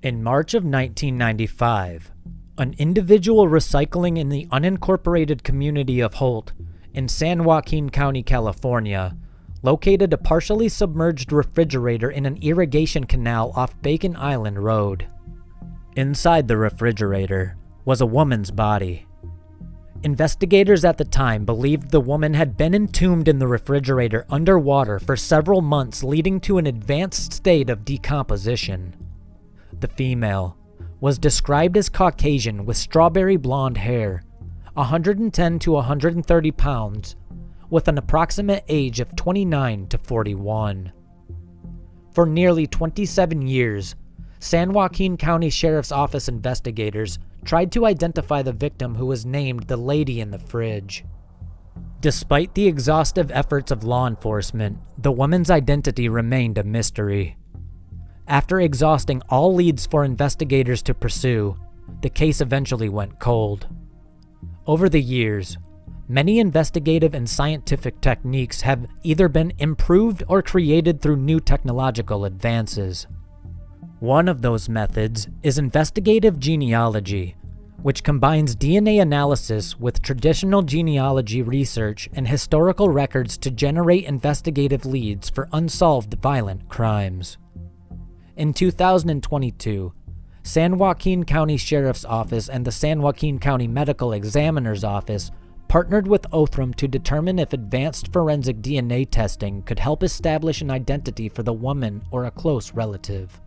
In March of 1995, an individual recycling in the unincorporated community of Holt in San Joaquin County, California, located a partially submerged refrigerator in an irrigation canal off Bacon Island Road. Inside the refrigerator was a woman's body. Investigators at the time believed the woman had been entombed in the refrigerator underwater for several months, leading to an advanced state of decomposition. The female was described as Caucasian with strawberry blonde hair, 110 to 130 pounds, with an approximate age of 29 to 41. For nearly 27 years, San Joaquin County Sheriff's Office investigators tried to identify the victim, who was named the lady in the fridge. Despite the exhaustive efforts of law enforcement, the woman's identity remained a mystery. After exhausting all leads for investigators to pursue, the case eventually went cold. Over the years, many investigative and scientific techniques have either been improved or created through new technological advances. One of those methods is investigative genealogy, which combines DNA analysis with traditional genealogy research and historical records to generate investigative leads for unsolved violent crimes. In 2022, San Joaquin County Sheriff's Office and the San Joaquin County Medical Examiner's Office partnered with Othram to determine if advanced forensic DNA testing could help establish an identity for the woman or a close relative.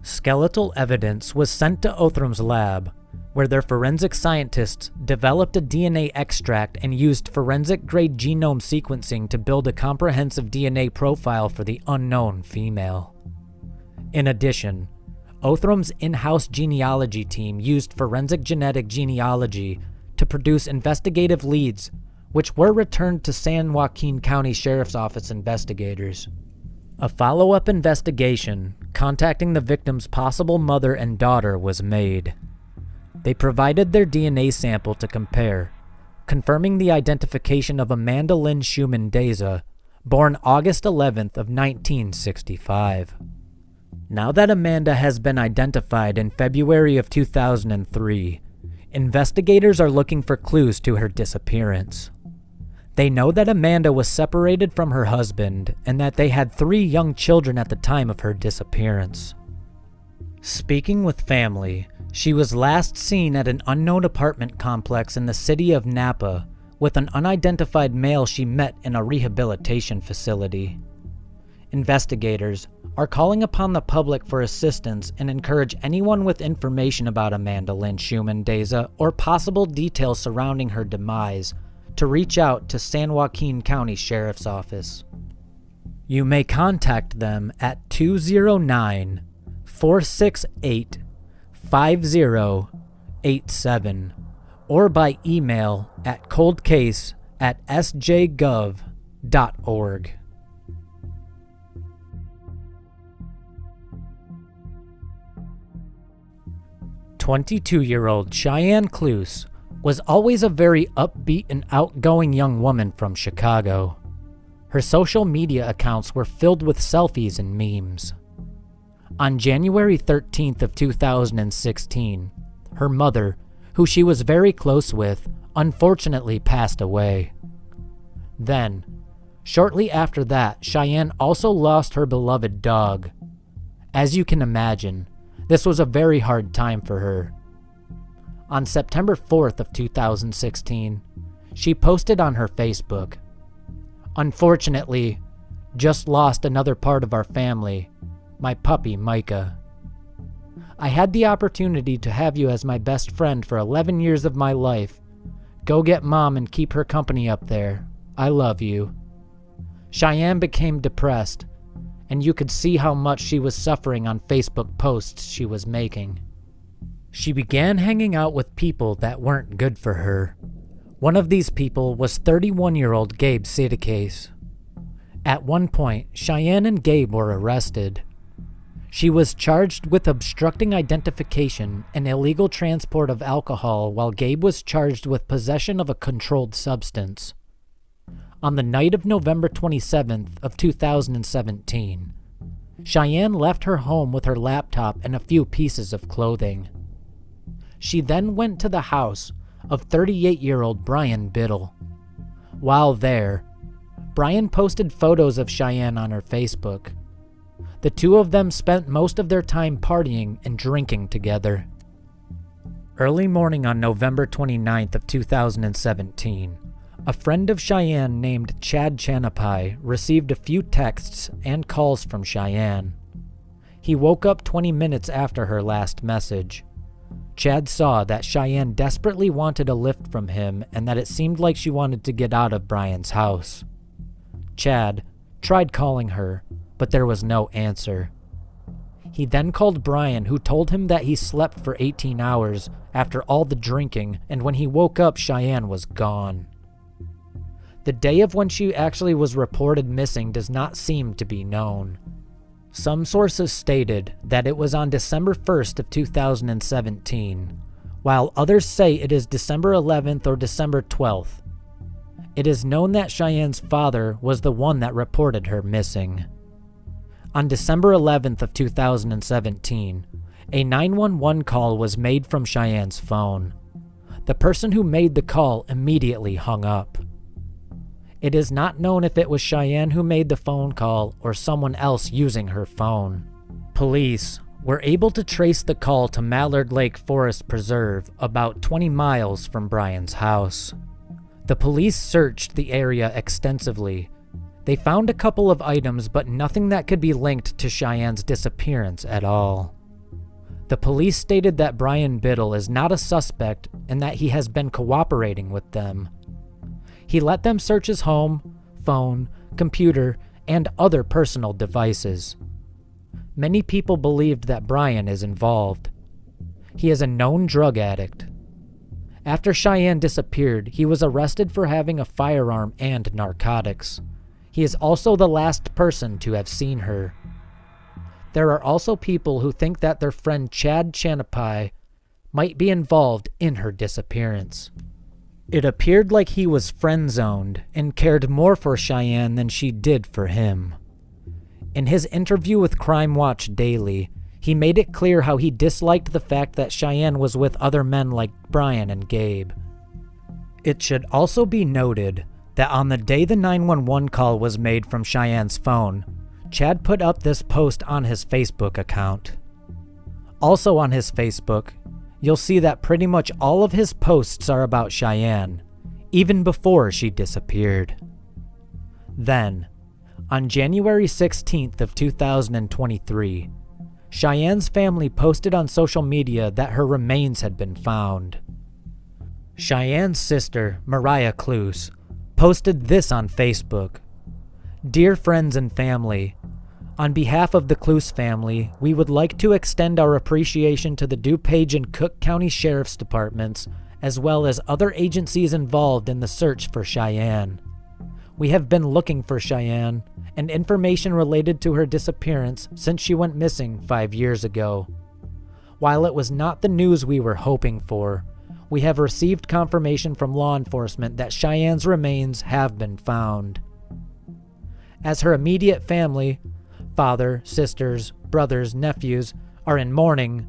Skeletal evidence was sent to Othram's lab, where their forensic scientists developed a DNA extract and used forensic-grade genome sequencing to build a comprehensive DNA profile for the unknown female. In addition, Othram's in-house genealogy team used forensic genetic genealogy to produce investigative leads, which were returned to San Joaquin County Sheriff's Office investigators. A follow-up investigation contacting the victim's possible mother and daughter was made. They provided their DNA sample to compare, confirming the identification of Amanda Lynn Schumann Deza, born August 11th of 1965. Now that Amanda has been identified in February of 2003, investigators are looking for clues to her disappearance. They know that Amanda was separated from her husband and that they had 3 young children at the time of her disappearance. Speaking with family, she was last seen at an unknown apartment complex in the city of Napa with an unidentified male she met in a rehabilitation facility. Investigators are calling upon the public for assistance and encourage anyone with information about Amanda Lynn Schumann Deza or possible details surrounding her demise to reach out to San Joaquin County Sheriff's Office. You may contact them at 209-468-5087 or by email at coldcase@sjgov.org. 22-year-old Cheyann Klus was always a very upbeat and outgoing young woman from Chicago. Her social media accounts were filled with selfies and memes. On January 13th of 2016, her mother, who she was very close with, unfortunately passed away. Then, shortly after that, Cheyann also lost her beloved dog. As you can imagine, this was a very hard time for her. On September 4th of 2016, she posted on her Facebook, "Unfortunately, just lost another part of our family, my puppy Micah. I had the opportunity to have you as my best friend for 11 years of my life. Go get mom and keep her company up there. I love you." Cheyann became depressed, and you could see how much she was suffering on Facebook posts she was making. She began hanging out with people that weren't good for her. One of these people was 31-year-old Gabe Sidicase. At one point, Cheyann and Gabe were arrested. She was charged with obstructing identification and illegal transport of alcohol, while Gabe was charged with possession of a controlled substance. On the night of November 27th of 2017, Cheyann left her home with her laptop and a few pieces of clothing. She then went to the house of 38-year-old Brian Biddle. While there, Brian posted photos of Cheyann on her Facebook. The two of them spent most of their time partying and drinking together. Early morning on November 29th of 2017, a friend of Cheyann named Chad Chanapai received a few texts and calls from Cheyann. He woke up 20 minutes after her last message. Chad saw that Cheyann desperately wanted a lift from him and that it seemed like she wanted to get out of Brian's house. Chad tried calling her, but there was no answer. He then called Brian, who told him that he slept for 18 hours after all the drinking, and when he woke up, Cheyann was gone. The day of when she actually was reported missing does not seem to be known. Some sources stated that it was on December 1st of 2017, while others say it is December 11th or December 12th. It is known that Cheyann's father was the one that reported her missing. On December 11th of 2017, a 911 call was made from Cheyann's phone. The person who made the call immediately hung up. It is not known if it was Cheyann who made the phone call or someone else using her phone. Police were able to trace the call to Mallard Lake Forest Preserve, about 20 miles from Brian's house. The police searched the area extensively. They found a couple of items, but nothing that could be linked to Cheyann's disappearance at all. The police stated that Brian Biddle is not a suspect and that he has been cooperating with them. He let them search his home, phone, computer, and other personal devices. Many people believed that Brian is involved. He is a known drug addict. After Cheyann disappeared, he was arrested for having a firearm and narcotics. He is also the last person to have seen her. There are also people who think that their friend Chad Chanapai might be involved in her disappearance. It appeared like he was friend-zoned and cared more for Cheyann than she did for him. In his interview with Crime Watch Daily, he made it clear how he disliked the fact that Cheyann was with other men like Brian and Gabe. It should also be noted that on the day the 911 call was made from Cheyann's phone, Chad put up this post on his Facebook account. Also on his Facebook, you'll see that pretty much all of his posts are about Cheyann, even before she disappeared. Then, on January 16th of 2023, Cheyann's family posted on social media that her remains had been found. Cheyanne's sister, Cheyann Klus, posted this on Facebook. "Dear friends and family, on behalf of the Klus family, we would like to extend our appreciation to the DuPage and Cook County Sheriff's Departments, as well as other agencies involved in the search for Cheyann. We have been looking for Cheyann and information related to her disappearance since she went missing 5 years ago. While it was not the news we were hoping for, we have received confirmation from law enforcement that Cheyann's remains have been found. As her immediate family, father, sisters, brothers, nephews, are in mourning,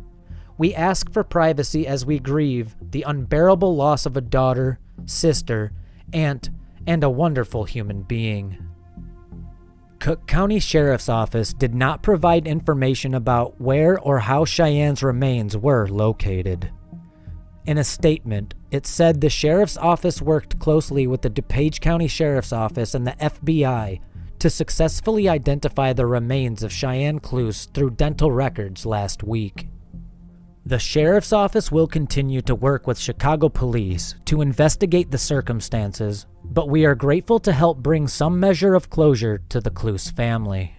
we ask for privacy as we grieve the unbearable loss of a daughter, sister, aunt, and a wonderful human being." Cook County Sheriff's Office did not provide information about where or how Cheyann's remains were located. In a statement, it said the Sheriff's Office worked closely with the DuPage County Sheriff's Office and the FBI to successfully identify the remains of Cheyann Klus through dental records last week. The Sheriff's Office will continue to work with Chicago police to investigate the circumstances, but we are grateful to help bring some measure of closure to the Klus family.